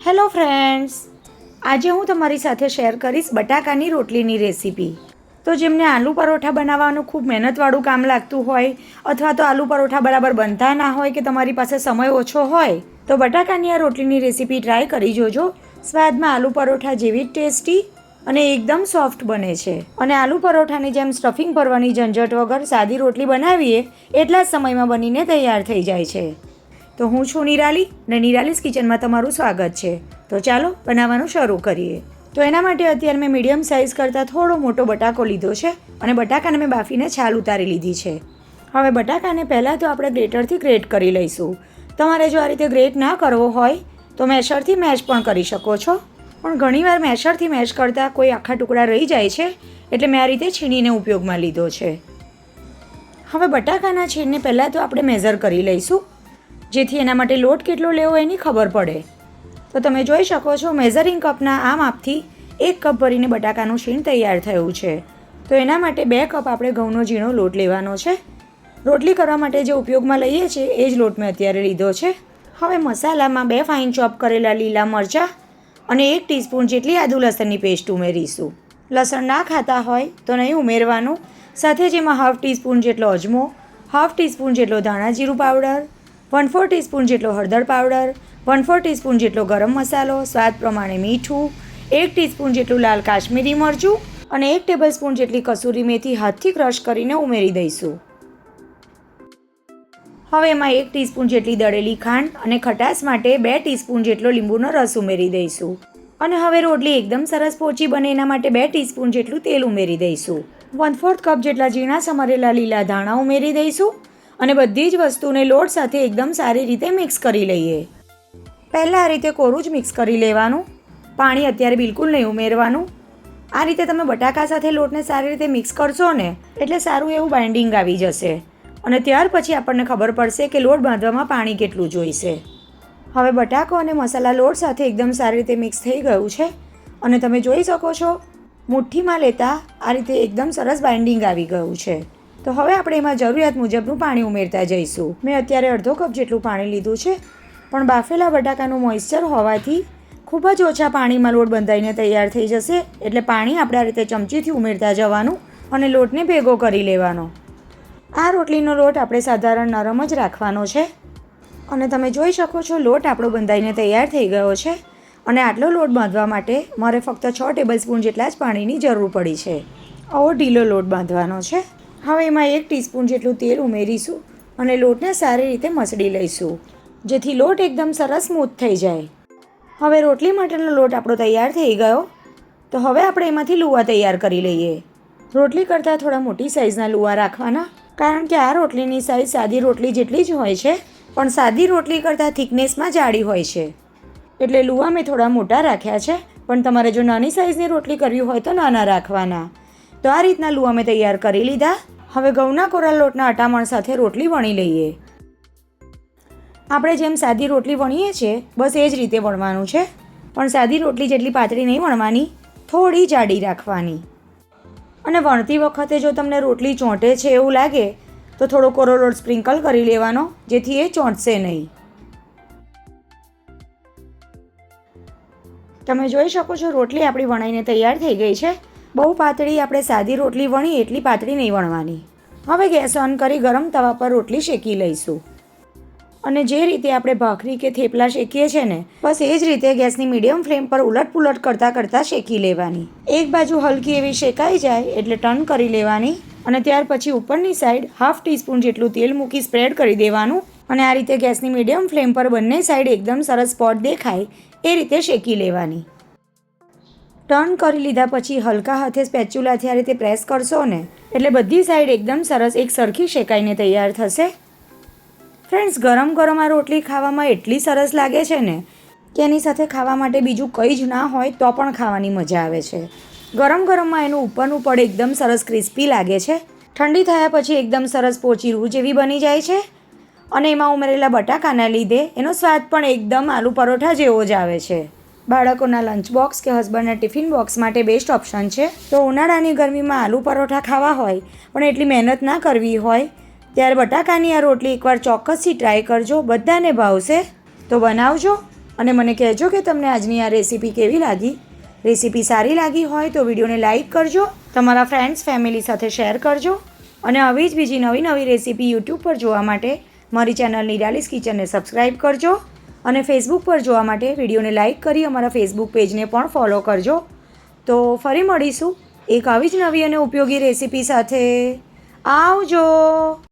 Hello friends, આજે હું તમારી સાથે શેર કરીશ બટાકાની રોટલીની રેસીપી. તો જેમને આલુ પરોઠા બનાવવાનું ખૂબ મહેનતવાળું કામ લાગતું હોય અથવા તો આલુ પરોઠા બરાબર બનતા ના હોય કે તમારી પાસે સમય ઓછો હોય તો બટાકાની આ રોટલીની રેસીપી ટ્રાય કરી જોજો. સ્વાદમાં આલુ પરોઠા જેવી જ ટેસ્ટી અને એકદમ સોફ્ટ બને છે. અને આલુ પરોઠાની જેમ સ્ટફિંગ ભરવાની ઝંઝટ વગર સાદી રોટલી બનાવીએ એટલા જ સમયમાં બનીને તૈયાર થઈ જાય છે. તો હું છું નિરાલી અને નિરાલીસ કિચનમાં તમારું સ્વાગત છે. તો ચાલો બનાવવાનું શરૂ કરીએ. તો એના માટે અત્યારે મેં મીડિયમ સાઇઝ કરતાં થોડો મોટો બટાકો લીધો છે અને બટાકાને મેં બાફીને છાલ ઉતારી લીધી છે. હવે બટાકાને પહેલાં તો આપણે ગ્રેટરથી ગ્રેટ કરી લઈશું. તમારે જો આ રીતે ગ્રેટ ના કરવો હોય તો મેશરથી મેશ પણ કરી શકો છો, પણ ઘણીવાર મેશરથી મેશ કરતાં કોઈ આખા ટુકડા રહી જાય છે એટલે મેં આ રીતે છીણીને ઉપયોગમાં લીધો છે. હવે બટાકાના છીણને પહેલાં તો આપણે મેઝર કરી લઈશું જેથી એના માટે લોટ કેટલો લેવો એની ખબર પડે. તો તમે જોઈ શકો છો મેઝરિંગ કપના આ માપથી 1 કપ ભરીને બટાકાનું છીણ તૈયાર થયું છે. તો એના માટે 2 કપ આપણે ઘઉંનો ઝીણો લોટ લેવાનો છે. રોટલી કરવા માટે જે ઉપયોગમાં લઈએ છીએ એ જ લોટ મેં અત્યારે લીધો છે. હવે મસાલામાં 2 ફાઇન ચોપ કરેલા લીલા મરચાં અને 1 ટીસ્પૂન જેટલી આદુ લસણની પેસ્ટ ઉમેરીશું. લસણ ના ખાતા હોય તો નહીં ઉમેરવાનું. સાથે જ એમાં 1/2 ટીસ્પૂન જેટલો અજમો, 1/2 ટીસ્પૂન જેટલો ધાણા જીરું પાવડર, 1/4 ટીસ્પૂન જેટલો હળદર પાવડર, 1/4 ટીસ્પૂન જેટલો ગરમ મસાલો, સ્વાદ પ્રમાણે મીઠું, 1 ટીસ્પૂન જેટલું લાલ કાશ્મીરી મરચું અને 1 ટેબલસ્પૂન જેટલી કસૂરી મેથી હાથથી ક્રશ કરીને ઉમેરી દઈશું. હવે એમાં 1 ટીસ્પૂન જેટલી દળેલી ખાંડ અને ખટાશ માટે 2 ટીસ્પૂન જેટલો લીંબુનો રસ ઉમેરી દઈશું. અને હવે રોટલી એકદમ સરસ પોચી બને એના માટે 2 ટીસ્પૂન જેટલું તેલ ઉમેરી દઈશું. 1/4 કપ જેટલા ઝીણા સમારેલા લીલા ધાણા ઉમેરી દઈશું અને બધી જ વસ્તુને લોટ સાથે એકદમ સારી રીતે મિક્સ કરી લઈએ. પહેલાં આ રીતે કોરું જ મિક્સ કરી લેવાનું. પાણી અત્યારે બિલકુલ નહીં ઉમેરવાનું. આ રીતે તમે બટાકા સાથે લોટને સારી રીતે મિક્સ કરશો ને એટલે સારું એવું બાઇન્ડિંગ આવી જશે અને ત્યાર પછી આપણને ખબર પડશે કે લોટ બાંધવામાં પાણી કેટલું જોઈશે. હવે બટાકો અને મસાલા લોટ સાથે એકદમ સારી રીતે મિક્સ થઈ ગયું છે અને તમે જોઈ શકો છો મુઠ્ઠીમાં લેતા આ રીતે એકદમ સરસ બાઇન્ડિંગ આવી ગયું છે. તો હવે આપણે એમાં જરૂરિયાત મુજબનું પાણી ઉમેરતા જઈશું. મેં અત્યારે અડધો કપ જેટલું પાણી લીધું છે, પણ બાફેલા બટાકાનું મોઇસ્ચર હોવાથી ખૂબ જ ઓછા પાણીમાં લોટ બંધાઈને તૈયાર થઈ જશે. એટલે પાણી આપણે આ રીતે ચમચીથી ઉમેરતા જવાનું અને લોટને ભેગો કરી લેવાનો. આ રોટલીનો લોટ આપણે સાધારણ નરમ જ રાખવાનો છે અને તમે જોઈ શકો છો લોટ આપણો બંધાઈને તૈયાર થઈ ગયો છે અને આટલો લોટ બાંધવા માટે મારે ફક્ત 6 ટેબલસ્પૂન જેટલા જ પાણીની જરૂર પડી છે. આવો ઢીલો લોટ બાંધવાનો છે. હવે એમાં 1 ટીસ્પૂન જેટલું તેલ ઉમેરીશું અને લોટને સારી રીતે મસળી લઈશું જેથી લોટ એકદમ સરસ સ્મૂથ થઈ જાય. હવે રોટલી માટેનો લોટ આપણો તૈયાર થઈ ગયો. તો હવે આપણે એમાંથી લુવા તૈયાર કરી લઈએ. રોટલી કરતાં થોડા મોટી સાઇઝના લુવા રાખવાના, કારણ કે આ રોટલીની સાઇઝ સાદી રોટલી જેટલી જ હોય છે, પણ સાદી રોટલી કરતાં થિકનેસમાં જાડી હોય છે. એટલે લુવા મેં થોડા મોટા રાખ્યા છે, પણ તમારે જો નાની સાઇઝની રોટલી કરવી હોય તો નાના રાખવાના. તો આ રીતના લુવા મેં તૈયાર કરી લીધા. હવે ઘઉંના કોરા લોટના અટામણ સાથે રોટલી વણી લઈએ. આપણે જેમ સાદી રોટલી વણીએ છીએ બસ એ જ રીતે વણવાનું છે, પણ સાદી રોટલી જેટલી પાતળી નહીં વણવાની, થોડી જાડી રાખવાની. અને વણતી વખતે જો તમને રોટલી ચોંટે છે એવું લાગે તો થોડો કોરો લોટ સ્પ્રિંકલ કરી લેવાનો જેથી એ ચોંટશે નહીં. તમે જોઈ શકો છો રોટલી આપણી વણાઈને તૈયાર થઈ ગઈ છે. બહુ પાતળી આપણે સાદી રોટલી વણી એટલી પાતળી નહીં વણવાની. હવે ગેસ ઓન કરી ગરમ તવા પર રોટલી શેકી લઈશું. અને જે રીતે આપણે ભાખરી કે થેપલા શેકીએ છીએ ને બસ એ જ રીતે ગેસની મીડિયમ ફ્લેમ પર ઉલટપુલટ કરતાં શેકી લેવાની. એક બાજુ હલકી એવી શેકાઈ જાય એટલે ટર્ન કરી લેવાની અને ત્યાર પછી ઉપરની સાઈડ 1/2 ટીસ્પૂન જેટલું તેલ મૂકી સ્પ્રેડ કરી દેવાનું અને આ રીતે ગેસની મીડિયમ ફ્લેમ પર બંને સાઈડ એકદમ સરસ સ્પોટ દેખાય એ રીતે શેકી લેવાની. ટર્ન કરી લીધા પછી હલકા હાથે સ્પેચ્યુલાથી આ રીતે પ્રેસ કરશો ને એટલે બધી સાઈડ એકદમ સરસ એક સરખી શેકાઈને તૈયાર થશે. ફ્રેન્ડ્સ, ગરમ ગરમ આ રોટલી ખાવામાં એટલી સરસ લાગે છે ને કે એની સાથે ખાવા માટે બીજું કંઈ જ ના હોય તો પણ ખાવાની મજા આવે છે. ગરમ ગરમમાં એનું ઉપરનું પડ એકદમ સરસ ક્રિસ્પી લાગે છે. ઠંડી થયા પછી એકદમ સરસ પોચી રૂ જેવી બની જાય છે અને એમાં ઉમેરેલા બટાકાના લીધે એનો સ્વાદ પણ એકદમ આલુ પરોઠા જેવો જ આવે છે. બાળકોના લંચ બોક્સ કે હસબન્ડના ટિફિન બોક્સ માટે બેસ્ટ ઓપ્શન છે. તો ઉનાળાની ગરમીમાં આલુ પરોઠા ખાવા હોય પણ એટલી મહેનત ના કરવી હોય ત્યારે બટાકાની આ રોટલી એકવાર ચોક્કસથી ટ્રાય કરજો. બધાને ભાવશે. તો બનાવજો અને મને કહેજો કે તમને આજની આ રેસીપી કેવી લાગી. રેસીપી સારી લાગી હોય તો વિડીયોને લાઇક કરજો, તમારા ફ્રેન્ડ્સ ફેમિલી સાથે શેર કરજો અને આવી જ બીજી નવી નવી રેસીપી યુટ્યુબ પર જોવા માટે મારી ચેનલ નિરાલીસ કિચનને સબસ્ક્રાઈબ કરજો અને ફેસબુક પર જોવા માટે વિડીયોને લાઇક કરી અમારા ફેસબુક પેજને પણ ફોલો કરજો. તો ફરી મળીશું એક આવી જ નવી અને ઉપયોગી રેસીપી સાથે. આવજો.